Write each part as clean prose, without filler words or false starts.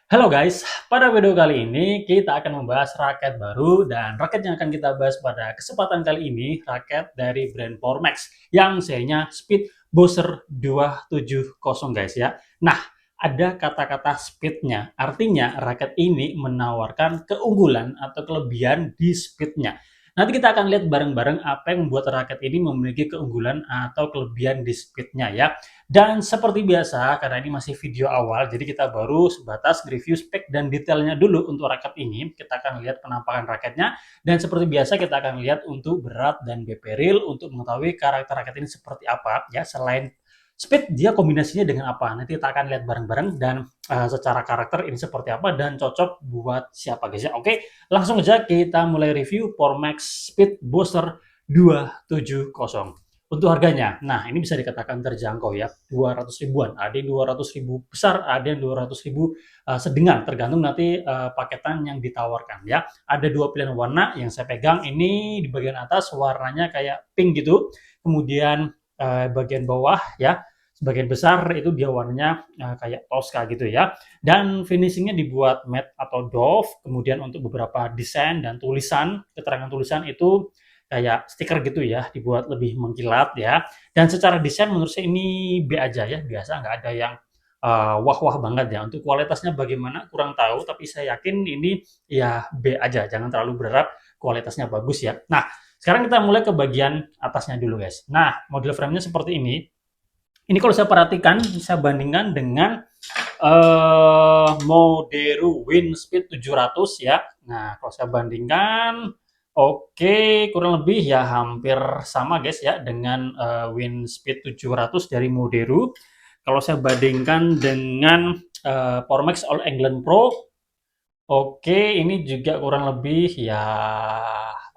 Halo guys, pada video kali ini kita akan membahas raket baru dan raket yang akan kita bahas pada kesempatan kali ini raket dari brand Powermax yang serinya Speed Booster 270 guys ya. Nah, ada kata-kata speednya, artinya raket ini menawarkan keunggulan atau kelebihan di speednya. Nanti kita akan lihat bareng-bareng apa yang membuat raket ini memiliki keunggulan atau kelebihan di speednya ya. Dan seperti biasa, karena ini masih video awal, jadi kita baru sebatas review spek dan detailnya dulu untuk raket ini. Kita akan lihat penampakan raketnya, dan seperti biasa kita akan lihat untuk berat dan BP real untuk mengetahui karakter raket ini seperti apa ya. Selain speed, dia kombinasinya dengan apa? Nanti kita akan lihat bareng-bareng dan secara karakter ini seperti apa dan cocok buat siapa guys ya. Oke, langsung aja kita mulai review Powermax Speed Booster 270. Untuk harganya, nah ini bisa dikatakan terjangkau ya, 200 ribuan. Ada yang 200 ribu besar, ada yang 200 ribu sedang, tergantung nanti paketan yang ditawarkan ya. Ada dua pilihan warna yang saya pegang, ini di bagian atas warnanya kayak pink gitu, kemudian bagian bawah ya, sebagian besar itu dia warnanya kayak Tosca gitu ya. Dan finishingnya dibuat matte atau doff, kemudian untuk beberapa desain dan tulisan, keterangan tulisan itu kayak stiker gitu ya, dibuat lebih mengkilat ya. Dan secara desain menurut saya ini B aja ya, biasa nggak ada yang wah-wah banget ya. Untuk kualitasnya bagaimana kurang tahu, tapi saya yakin ini ya B aja, jangan terlalu berharap kualitasnya bagus ya. Nah, sekarang kita mulai ke bagian atasnya dulu guys. Nah, model frame-nya seperti ini. Ini kalau saya perhatikan, saya bandingkan dengan Moderu Windspeed 700 ya. Nah, kalau saya bandingkan, oke, kurang lebih ya hampir sama guys ya dengan Windspeed 700 dari Moderu. Kalau saya bandingkan dengan Powermax All England Pro, oke, ini juga kurang lebih ya,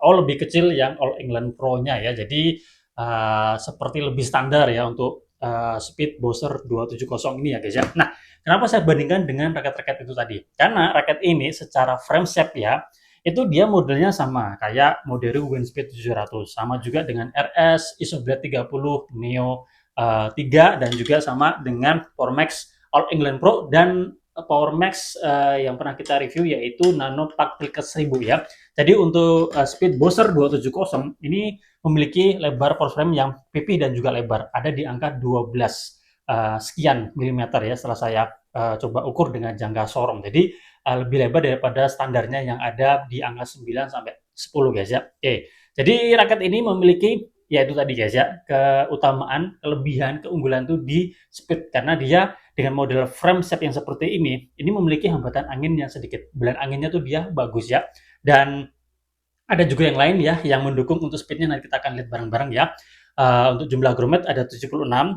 lebih kecil yang All England Pro-nya ya. Jadi seperti lebih standar ya untuk Speed Booster 270 ini ya guys ya. Nah, kenapa saya bandingkan dengan raket-raket itu tadi? Karena raket ini secara frame shape ya, itu dia modelnya sama kayak model Windspeed 700, sama juga dengan RS Isoblade 30 Neo 3 dan juga sama dengan Powermax All England Pro dan Powermax yang pernah kita review yaitu Nano Pack Clicker 1000 ya. Jadi untuk Speed Booster 270 ini memiliki lebar power frame yang pipih dan juga lebar. Ada di angka 12 sekian milimeter ya setelah saya coba ukur dengan jangka sorong. Jadi lebih lebar daripada standarnya yang ada di angka 9 sampai 10 guys ya. Oke. Jadi raket ini memiliki ya itu tadi guys ya, keutamaan, kelebihan, keunggulan tuh di speed karena dia dengan model frame set yang seperti ini memiliki hambatan angin yang sedikit. Bulan anginnya tuh dia bagus ya. Dan ada juga yang lain ya yang mendukung untuk speednya, nanti kita akan lihat bareng-bareng ya. Untuk jumlah grommet ada 76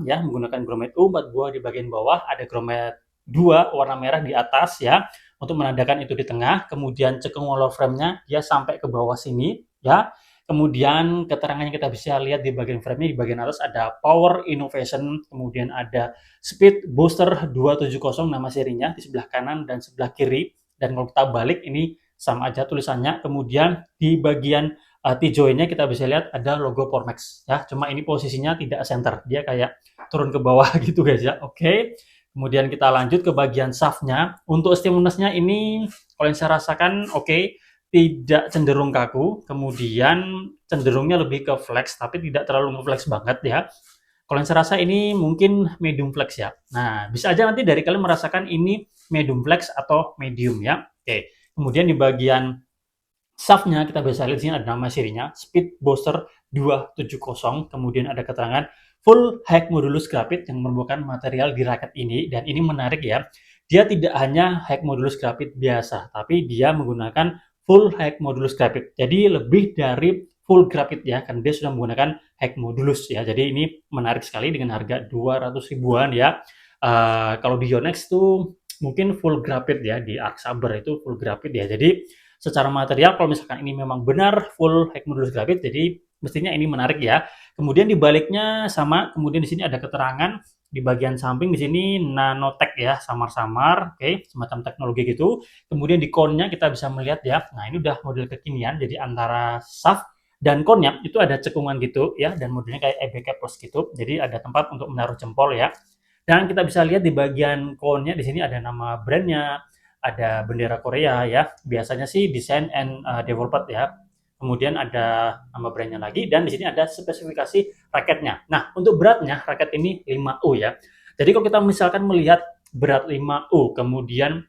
ya, menggunakan grommet U 4 buah di bagian bawah, ada grommet 2 warna merah di atas ya untuk menandakan itu di tengah. Kemudian cekung wall frame-nya dia sampai ke bawah sini ya. Kemudian keterangannya kita bisa lihat di bagian frame-nya, di bagian atas ada Power Innovation, kemudian ada Speed Booster 270 nama serinya di sebelah kanan dan sebelah kiri. Dan kalau kita balik ini sama aja tulisannya. Kemudian di bagian T-joinnya kita bisa lihat ada logo Powermax ya. Cuma ini posisinya tidak center, dia kayak turun ke bawah gitu guys ya. Oke. Kemudian kita lanjut ke bagian shaftnya. Untuk stimulusnya ini kalau yang saya rasakan oke, tidak cenderung kaku, kemudian cenderungnya lebih ke flex, tapi tidak terlalu flex banget ya. Kalau yang saya rasa ini mungkin medium flex ya. Nah, bisa aja nanti dari kalian merasakan ini medium flex atau medium ya. Oke. Kemudian di bagian shaftnya kita bisa lihat di sini ada nama serinya Speed Booster 270. Kemudian ada keterangan full high modulus graphite yang merupakan material di raket ini, dan ini menarik ya. Dia tidak hanya high modulus graphite biasa, tapi dia menggunakan full high modulus graphite. Jadi lebih dari full graphite ya, karena dia sudah menggunakan high modulus ya. Jadi ini menarik sekali dengan harga 200 ribuan ya. Kalau di Yonex tuh mungkin full graphite ya, di Arc Saber itu full graphite ya. Jadi secara material kalau misalkan ini memang benar full high modulus graphite, jadi mestinya ini menarik ya. Kemudian di baliknya sama, kemudian di sini ada keterangan di bagian samping di sini nanotech ya, samar-samar, oke, semacam teknologi gitu. Kemudian di konnya kita bisa melihat ya, nah ini udah model kekinian, jadi antara shaft dan konnya itu ada cekungan gitu ya, dan modelnya kayak EB plus gitu, jadi ada tempat untuk menaruh jempol ya. Dan kita bisa lihat di bagian konnya di sini ada nama brandnya, ada bendera Korea ya. Biasanya sih desain and developed ya. Kemudian ada nama brandnya lagi dan di sini ada spesifikasi raketnya. Nah, untuk beratnya raket ini 5U ya. Jadi kalau kita misalkan melihat berat 5U kemudian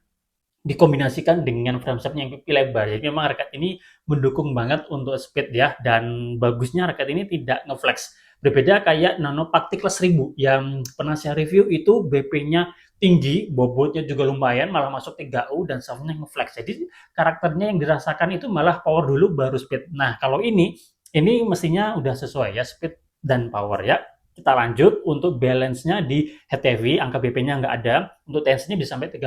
dikombinasikan dengan framesetnya yang pipi lebar. Jadi memang raket ini mendukung banget untuk speed ya, dan bagusnya raket ini tidak ngeflex. Berbeda kayak Nano Tactical 1000 yang pernah saya review itu BP-nya tinggi, bobotnya juga lumayan, malah masuk 3U dan soundnya ngeflex. Jadi karakternya yang dirasakan itu malah power dulu baru speed. Nah kalau ini mestinya udah sesuai ya speed dan power ya. Kita lanjut untuk balance-nya di head heavy, angka BP-nya nggak ada. Untuk tensinya bisa sampai 32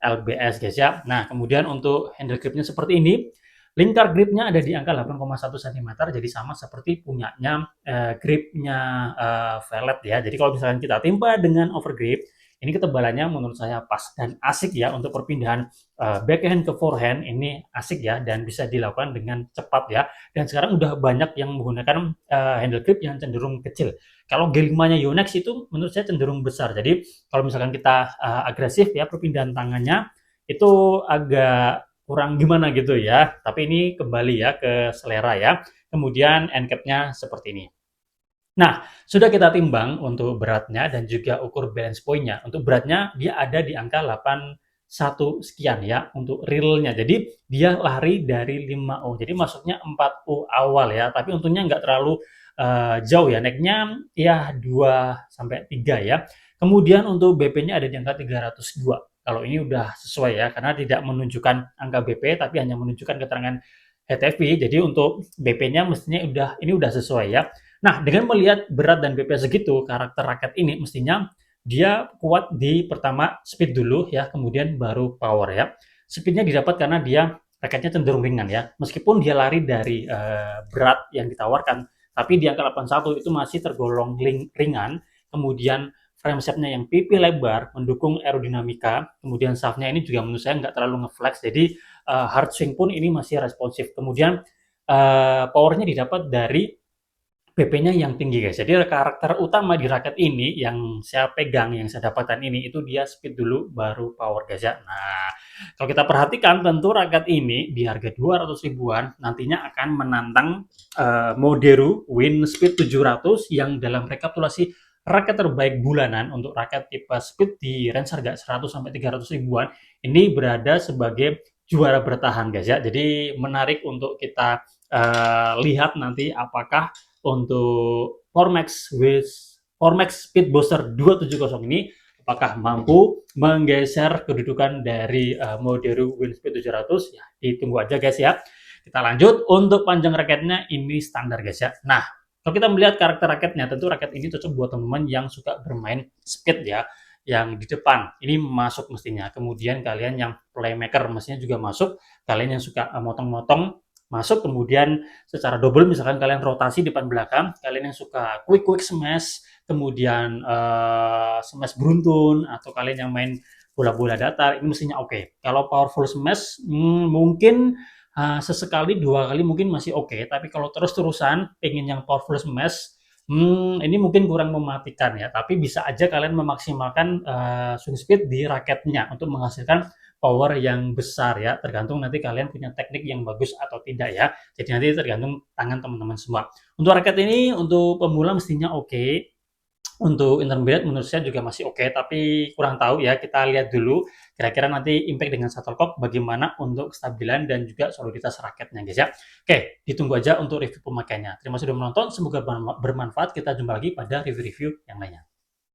lbs guys ya. Nah kemudian untuk handle gripnya seperti ini, lingkar gripnya ada di angka 8,1 cm, jadi sama seperti punyanya gripnya velvet ya. Jadi kalau misalkan kita timpa dengan overgrip, ini ketebalannya menurut saya pas dan asik ya untuk perpindahan backhand ke forehand, ini asik ya dan bisa dilakukan dengan cepat ya. Dan sekarang udah banyak yang menggunakan handle grip yang cenderung kecil. Kalau G5-nya Yonex itu menurut saya cenderung besar. Jadi kalau misalkan kita agresif ya perpindahan tangannya itu agak kurang gimana gitu ya. Tapi ini kembali ya ke selera ya. Kemudian end cap-nya seperti ini. Nah, sudah kita timbang untuk beratnya dan juga ukur balance point-nya. Untuk beratnya dia ada di angka 81 sekian ya untuk real-nya. Jadi dia lari dari 5U. Jadi masuknya 4U awal ya, tapi untungnya nggak terlalu jauh ya. Naiknya ya 2 sampai 3 ya. Kemudian untuk BP-nya ada di angka 302. Kalau ini udah sesuai ya, karena tidak menunjukkan angka BP tapi hanya menunjukkan keterangan HTV. Jadi untuk BP-nya mestinya ini udah sesuai ya. Nah, dengan melihat berat dan BP segitu, karakter raket ini mestinya dia kuat di pertama speed dulu ya, kemudian baru power ya. Speednya didapat karena dia raketnya cenderung ringan ya. Meskipun dia lari dari berat yang ditawarkan, tapi di angka 81 itu masih tergolong ringan. Kemudian frameshaftnya yang pipi lebar, mendukung aerodinamika. Kemudian shaftnya ini juga menurut saya nggak terlalu ngeflex, jadi hard swing pun ini masih responsif. Kemudian powernya didapat dari BP-nya yang tinggi guys. Jadi karakter utama di raket ini yang saya pegang, yang saya dapatkan ini itu dia speed dulu baru power guys ya. Nah, kalau kita perhatikan tentu raket ini di harga 200 ribuan nantinya akan menantang Moderu Win Speed 700 yang dalam rekapitulasi raket terbaik bulanan untuk raket tipe speed di range harga 100 sampai 300 ribuan ini berada sebagai juara bertahan guys ya. Jadi menarik untuk kita lihat nanti apakah untuk Formax Speed Booster 270 ini apakah mampu menggeser kedudukan dari Moderu Winspeed 700 ya, ditunggu aja guys ya. Kita lanjut untuk panjang raketnya ini standar guys ya. Nah, kalau kita melihat karakter raketnya, tentu raket ini cocok buat teman-teman yang suka bermain speed ya, yang di depan ini masuk mestinya. Kemudian kalian yang playmaker mestinya juga masuk. Kalian yang suka motong-motong masuk. Kemudian secara double misalkan kalian rotasi depan belakang, kalian yang suka quick smash, kemudian smash beruntun, atau kalian yang main bola-bola datar, ini mestinya oke. Kalau powerful smash mungkin sesekali 2 kali mungkin masih oke, tapi kalau terus-terusan pengen yang powerful smash ini mungkin kurang mematikan ya, tapi bisa aja kalian memaksimalkan swing speed di raketnya untuk menghasilkan power yang besar ya, tergantung nanti kalian punya teknik yang bagus atau tidak ya. Jadi nanti tergantung tangan teman-teman semua. Untuk raket ini untuk pemula mestinya oke. Untuk intermediate menurut saya juga masih oke, tapi kurang tahu ya. Kita lihat dulu kira-kira nanti impact dengan shuttlecock bagaimana untuk kestabilan dan juga soliditas raketnya guys ya. Oke, ditunggu aja untuk review pemakaiannya. Terima kasih sudah menonton, semoga bermanfaat. Kita jumpa lagi pada review-review yang lainnya.